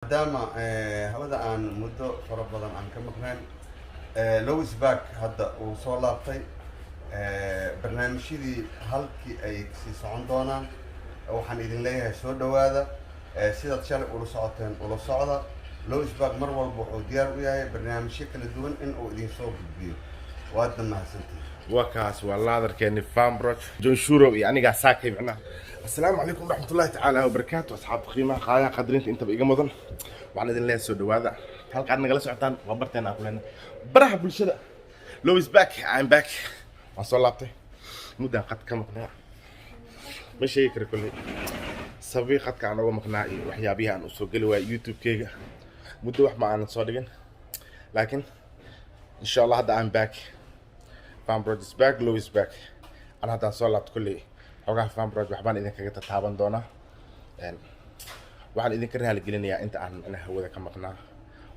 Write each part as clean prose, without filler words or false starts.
maadaama hawada aan muddo fara badan aan ka maqnayn Louis Back hadda uu soo laabtay barnaamijyadii halkii ay sii socon doonaan waxaan idin leeyahay soo dhawaada sidaad shalay ula socoteen ula socda Louis Back mar walba wuxuu diyaar u yahay barnaamijyo kala duwan in uu idin soo gudbiyo waad mahadsantihiin وكاس والله ذركني فامبروج جون شورو يعني قاعد ساكي معنا. السلام عليكم ورحمة الله تعالى وبركاته أصحاب قيمة قايا قدرين أنت بيجي مضن وعلى ذي الله سود هذا هل قعدنا جلس عطان وبرتين أقولنا برحب بالشدة لويس باك I'm back وصلاتي مدة قد كم مقنع مش يكره كله صبي قد كان هو مقنعي وحيا بيها أن أسوق له يوتيوب كيجا مدة واحد معنا صادقين لكن إن شاء الله هذا I'm back فامبروج is back Louis back أنا هذا صلات كله حوجه فامبروج وحبان إذا كنت تتابعون دونا waxaan idin ka raali gelinayaa inta aan hawada ka maqnaa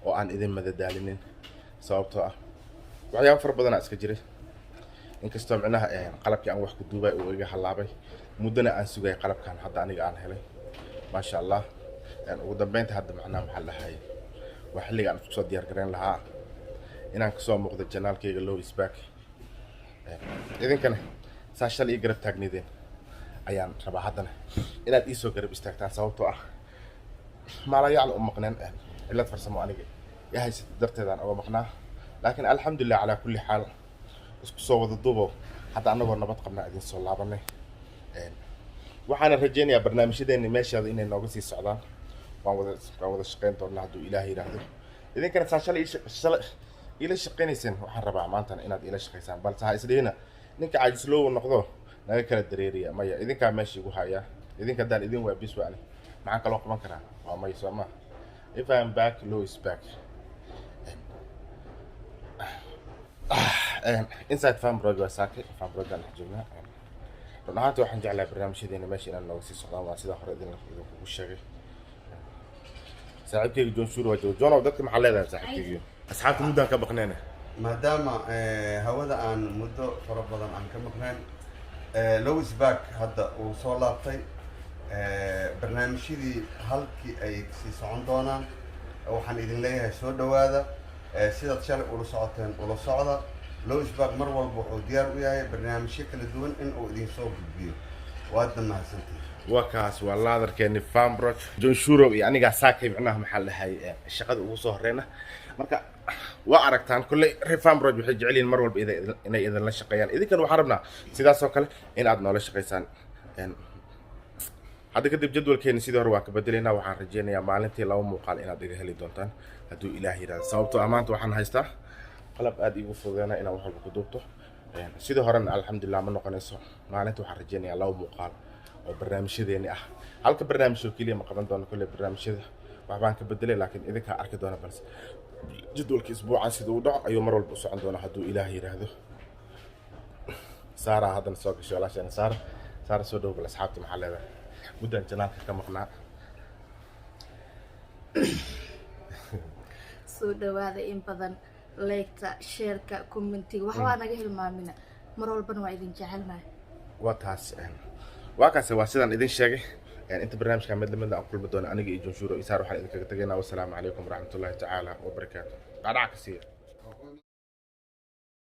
oo aan idin madadaalinin sababtoo ah waxyaabo fara badan iska jiray inkastoo macnaha qalabkii aan wax ku duubay oo iga halaabay muddana aan sugay qalabkan hadda aniga aan helay ma sha Allah ugu dambeynta hadda macnaha maxaa lahaay wax xilliga aan isku soo diyaar gareyn lahaa inaan ka soo muuqdo channelkayga Louis Back idinkana saashal iyo garab taagnideen ayaan rabaa haddana inaad ii soo garab istaagtaan sababtoo ah ما لا يعلم مقنن إلا تفرسموا أنا يا هاي درت هذا أو مقنع لكن الحمد لله على كل حال صوّد الضبو حتى أنا ورنا بتقبلنا عدين صلى الله عليه وحنا رجينا برنامج ده إني ماشي هذا إني ناقصي السعدان وعوض الشقين طول نهدو إلهي رهده إذا كانت ساشل إلى الشقين سن وحرب عمانتنا إن إلى الشقين بل ساعة إسدينا إنك عايز لو ونقضه نذكر الدريرية ما إذا كان ماشي وهايا إذا كان دال إذا هو بيسوى عليه معك لو قمان كرا ما يسمى if I'm back Louis back inside فامبروج وساكت فامبروج اللي حجبنا رناهات واحد جعل برنامج دينا ماشي إن الله وسيس الله وسيدا خير دينا وشغل ساعدك جون شورو جون ودك محل هذا ساعدك أصحاب مدة كبقنينا maadaama hawada aan muddo fara badan aan ka maqnayn Louis Back hadda uu soo laabtay barnaamijyadii halkii ay sii socon doonaan waxaan idin leeyahay soo dhawaada sidaad shalay ula socoteen ula socda Louis Back mar walba wuxuu diyaar u yahay barnaamijyo kala duwan in uu idin soo gudbiyo waad mahadsantihiin وكاس والله ذركني فامبروج جون شورو يعني قاعد ساكي معناها محل هاي الشقة وصوه رينا مركا وأركتان كل فامبروج بحج علي المرة إذا لا شقيان إذا كانوا حربنا سيدا سوكل إن عدنا ولا شقيسان هذا كتب جدول كين سيدا رواك بدلنا وحن رجينا يا مالنتي لو مقال إن عدنا هلي دونتان هدو إلهي راد صوبته أمانت وحن هايستا قلب آدي وفضينا إن وحل بكدوبته سيدا هرن الحمد لله من نقنيسو مالنتي وحن رجينا يا لو مقال وبرنامجيديني halka barnaamijyo kaliya ma qaban doono kulli barnaamijyada waxbaan ka bedelay laakiin idinka arki doona bal jadwalka isbuuca sidoo dhac ayuu mar walba u socon doona haduu Ilaahay yiraahdo Sara hadan soo gasho walaashan Sara soo dhow bal asxaabta maxaa leedahay muddan janaalka ka maqnaa soo dhawaada in badan like-ta share-ka commentiga waxba naga hilmaamina mar walbana waa idin jecelnahay waa taas وكاس واسيدان إذن شاقي يعني أنت برنامج كامل لمن أقول بدون أنا جي جون شورو إسار وحال إذن كتجينا والسلام عليكم ورحمة الله تعالى وبركاته. بعد عكسية.